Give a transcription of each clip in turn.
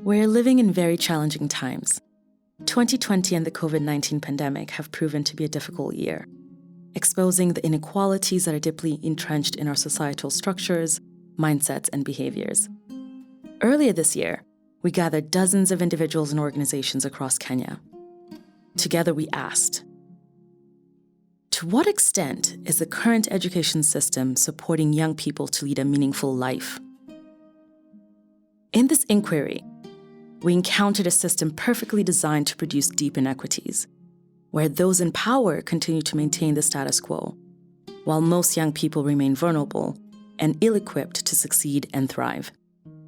We're living in very challenging times. 2020 and the COVID-19 pandemic have proven to be a difficult year, exposing the inequalities that are deeply entrenched in our societal structures, mindsets, and behaviors. Earlier this year, we gathered dozens of individuals and organizations across Kenya. Together we asked, to what extent is the current education system supporting young people to lead a meaningful life? In this inquiry, we encountered a system perfectly designed to produce deep inequities, where those in power continue to maintain the status quo, while most young people remain vulnerable and ill-equipped to succeed and thrive.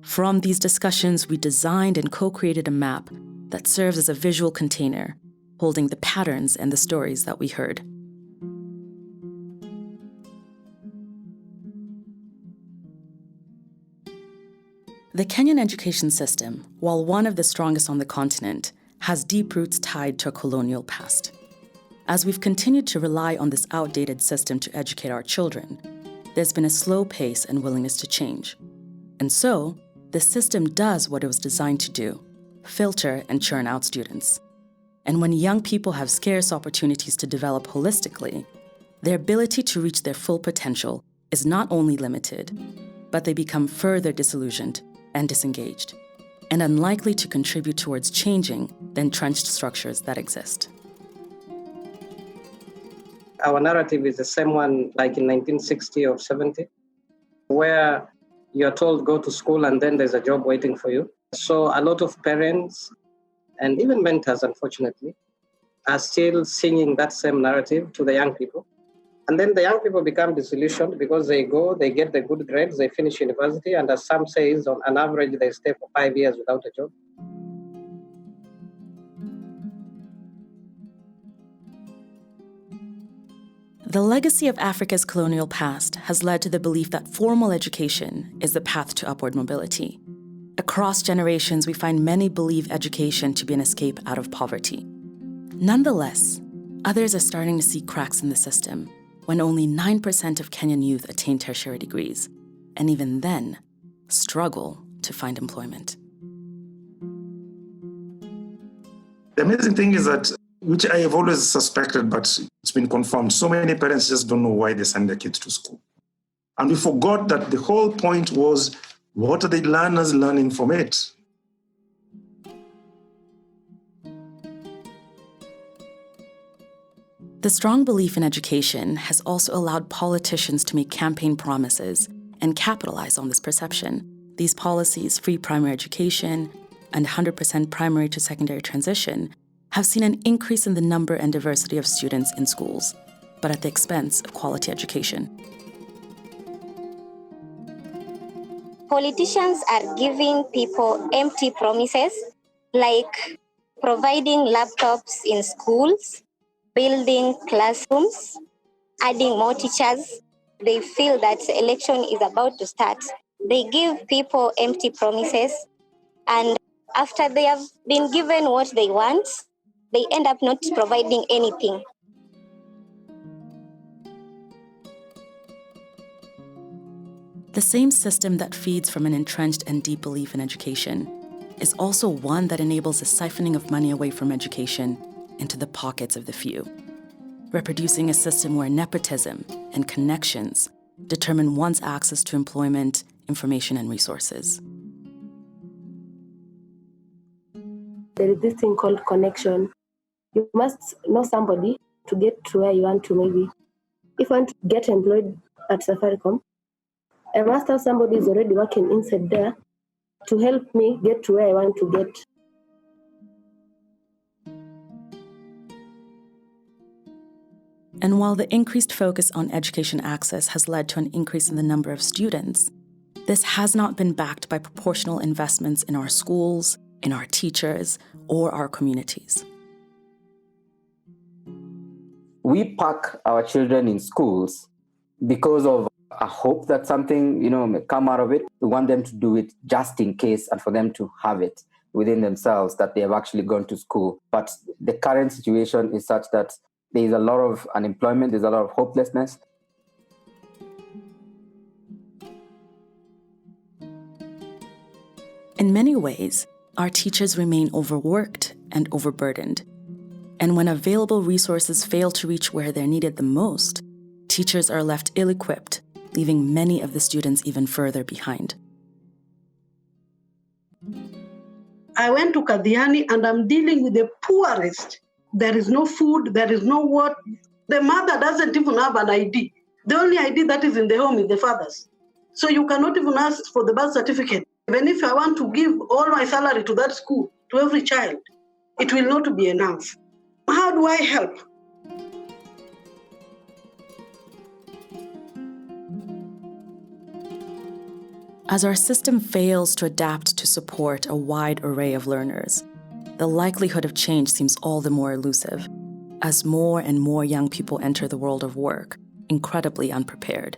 From these discussions, we designed and co-created a map that serves as a visual container, holding the patterns and the stories that we heard. The Kenyan education system, while one of the strongest on the continent, has deep roots tied to a colonial past. As we've continued to rely on this outdated system to educate our children, there's been a slow pace and willingness to change. And so, the system does what it was designed to do: filter and churn out students. And when young people have scarce opportunities to develop holistically, their ability to reach their full potential is not only limited, but they become further disillusioned and disengaged, and unlikely to contribute towards changing the entrenched structures that exist. Our narrative is the same one like in 1960 or 70, where you're told go to school and then there's a job waiting for you. So a lot of parents and even mentors, unfortunately, are still singing that same narrative to the young people. And then the young people become disillusioned because they go, they get the good grades, they finish university, and as some says, on an average, they stay for 5 years without a job. The legacy of Africa's colonial past has led to the belief that formal education is the path to upward mobility. Across generations, we find many believe education to be an escape out of poverty. Nonetheless, others are starting to see cracks in the system, when only 9% of Kenyan youth attain tertiary degrees, and even then, struggle to find employment. The amazing thing is that, which I have always suspected, but it's been confirmed, so many parents just don't know why they send their kids to school. And we forgot that the whole point was, what are the learners learning from it? The strong belief in education has also allowed politicians to make campaign promises and capitalize on this perception. These policies, free primary education and 100% primary to secondary transition, have seen an increase in the number and diversity of students in schools, but at the expense of quality education. Politicians are giving people empty promises, like providing laptops in schools, building classrooms, adding more teachers. They feel that the election is about to start. They give people empty promises, and after they have been given what they want, they end up not providing anything. The same system that feeds from an entrenched and deep belief in education is also one that enables the siphoning of money away from education into the pockets of the few, reproducing a system where nepotism and connections determine one's access to employment, information, and resources. There is this thing called connection. You must know somebody to get to where you want to. Maybe if I want to get employed at Safaricom, I must have somebody who's already working inside there to help me get to where I want to get. And while the increased focus on education access has led to an increase in the number of students, this has not been backed by proportional investments in our schools, in our teachers, or our communities. We pack our children in schools because of a hope that something, may come out of it. We want them to do it just in case and for them to have it within themselves that they have actually gone to school. But the current situation is such that there is a lot of unemployment, there's a lot of hopelessness. In many ways, our teachers remain overworked and overburdened. And when available resources fail to reach where they're needed the most, teachers are left ill-equipped, leaving many of the students even further behind. I went to Kadiani and I'm dealing with the poorest. There is no food, there is no water. The mother doesn't even have an ID. The only ID that is in the home is the father's. So you cannot even ask for the birth certificate. Even if I want to give all my salary to that school, to every child, it will not be enough. How do I help? As our system fails to adapt to support a wide array of learners, the likelihood of change seems all the more elusive, as more and more young people enter the world of work, incredibly unprepared.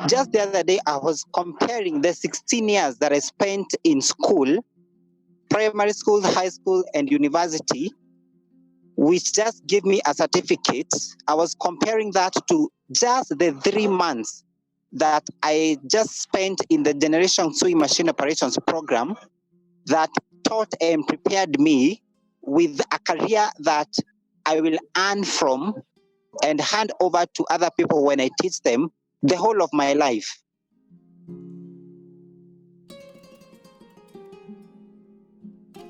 Just the other day, I was comparing the 16 years that I spent in school, primary school, high school, and university, which just gave me a certificate. I was comparing that to just the 3 months that I just spent in the Generation Sewing Machine Operations program that taught and prepared me with a career that I will earn from and hand over to other people when I teach them the whole of my life.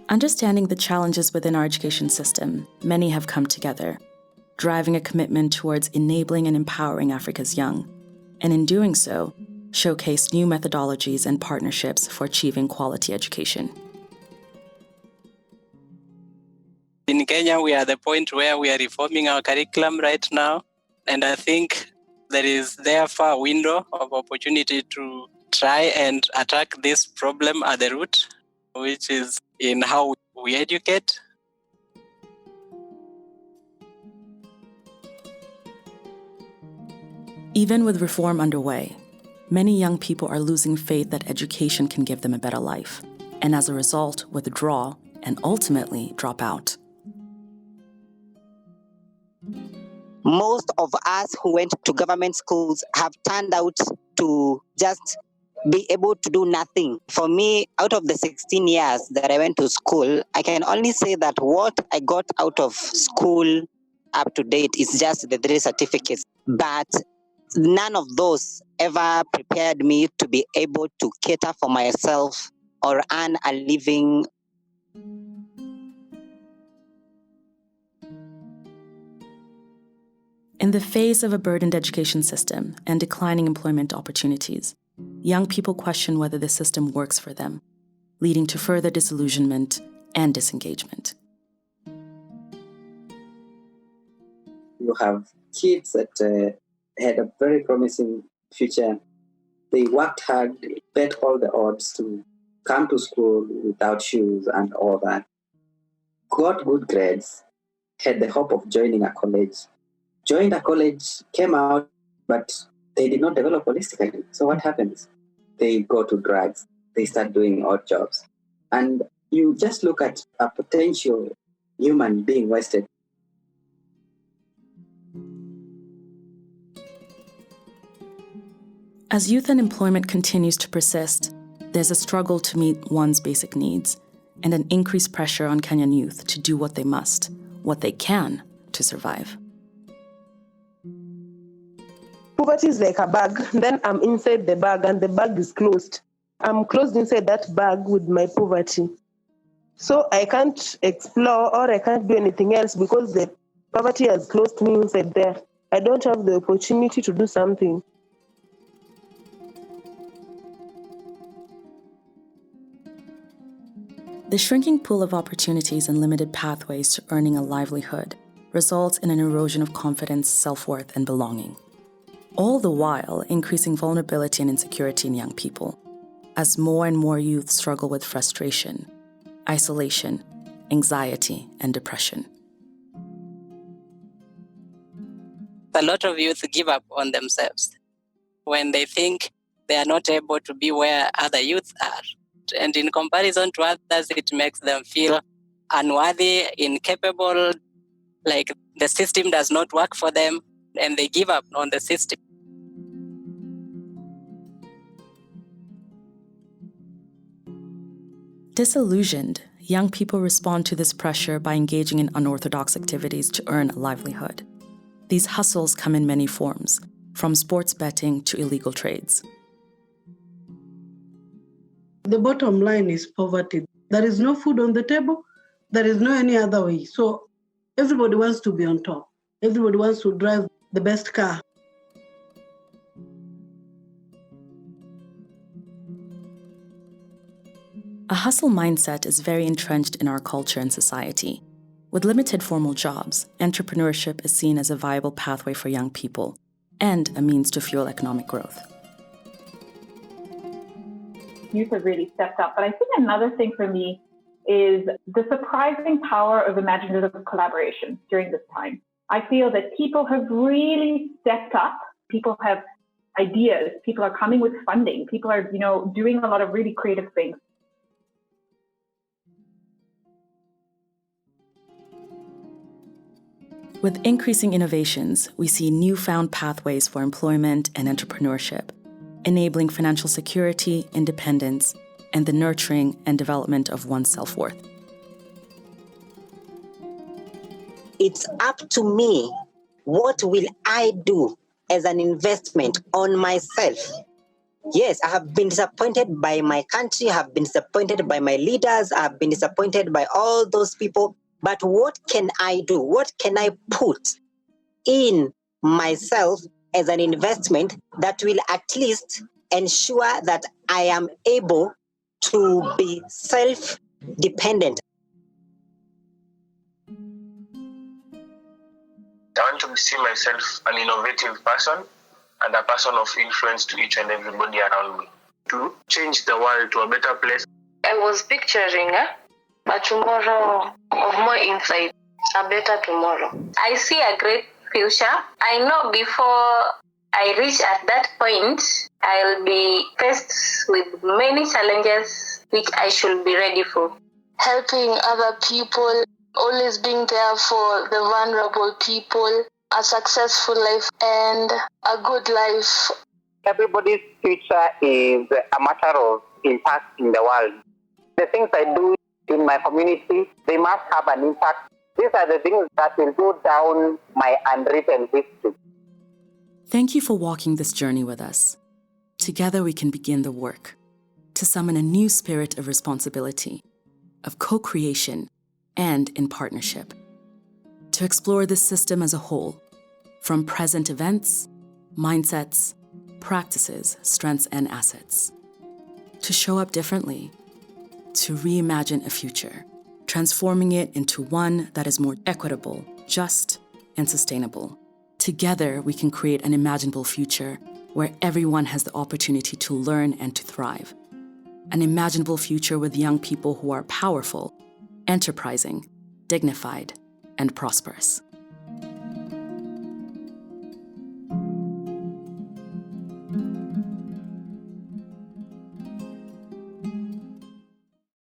Understanding the challenges within our education system, many have come together, driving a commitment towards enabling and empowering Africa's young, and in doing so, showcase new methodologies and partnerships for achieving quality education. In Kenya, we are at the point where we are reforming our curriculum right now, and I think there is therefore a window of opportunity to try and attack this problem at the root, which is in how we educate. Even with reform underway, many young people are losing faith that education can give them a better life, and as a result, withdraw and ultimately drop out. Most of us who went to government schools have turned out to just be able to do nothing. For me, out of the 16 years that I went to school, I can only say that what I got out of school up to date is just the 3 certificates. But none of those ever prepared me to be able to cater for myself or earn a living. In the face of a burdened education system and declining employment opportunities, young people question whether the system works for them, leading to further disillusionment and disengagement. You have kids that had a very promising future. They worked hard, bet all the odds to come to school without shoes and all that. Got good grades, had the hope of joining a college. Joined a college, came out, but they did not develop holistically. So what happens? They go to drugs. They start doing odd jobs. And you just look at a potential human being wasted. As youth unemployment continues to persist, there's a struggle to meet one's basic needs and an increased pressure on Kenyan youth to do what they must, what they can, to survive. Poverty is like a bag. Then I'm inside the bag and the bag is closed. I'm closed inside that bag with my poverty. So I can't explore or I can't do anything else because the poverty has closed me inside there. I don't have the opportunity to do something. The shrinking pool of opportunities and limited pathways to earning a livelihood results in an erosion of confidence, self-worth, and belonging. All the while increasing vulnerability and insecurity in young people, as more and more youth struggle with frustration, isolation, anxiety, and depression. A lot of youth give up on themselves when they think they are not able to be where other youth are. And in comparison to others, it makes them feel unworthy, incapable, like the system does not work for them, and they give up on the system. Disillusioned, young people respond to this pressure by engaging in unorthodox activities to earn a livelihood. These hustles come in many forms, from sports betting to illegal trades. The bottom line is poverty. There is no food on the table. There is no any other way. So everybody wants to be on top. Everybody wants to drive the best car. A hustle mindset is very entrenched in our culture and society. With limited formal jobs, entrepreneurship is seen as a viable pathway for young people and a means to fuel economic growth. Youth have really stepped up. But I think another thing for me is the surprising power of imaginative collaboration during this time. I feel that people have really stepped up. People have ideas. People are coming with funding. People are, doing a lot of really creative things. With increasing innovations, we see newfound pathways for employment and entrepreneurship, enabling financial security, independence, and the nurturing and development of one's self-worth. It's up to me. What will I do as an investment on myself? Yes, I have been disappointed by my country, I have been disappointed by my leaders, I have been disappointed by all those people. But what can I do? What can I put in myself as an investment that will at least ensure that I am able to be self-dependent? I want to see myself an innovative person and a person of influence to each and everybody around me, to change the world to a better place. I was picturing a tomorrow of more insight, a better tomorrow. I see a great future. I know before I reach at that point, I'll be faced with many challenges which I should be ready for. Helping other people, always being there for the vulnerable people, a successful life and a good life. Everybody's future is a matter of impact in the world. The things I do in my community, they must have an impact. These are the things that will go down my unwritten history. Thank you for walking this journey with us. Together we can begin the work to summon a new spirit of responsibility, of co-creation, and in partnership. To explore this system as a whole, from present events, mindsets, practices, strengths, and assets. To show up differently, to reimagine a future, transforming it into one that is more equitable, just, and sustainable. Together, we can create an imaginable future where everyone has the opportunity to learn and to thrive. An imaginable future with young people who are powerful, enterprising, dignified, and prosperous.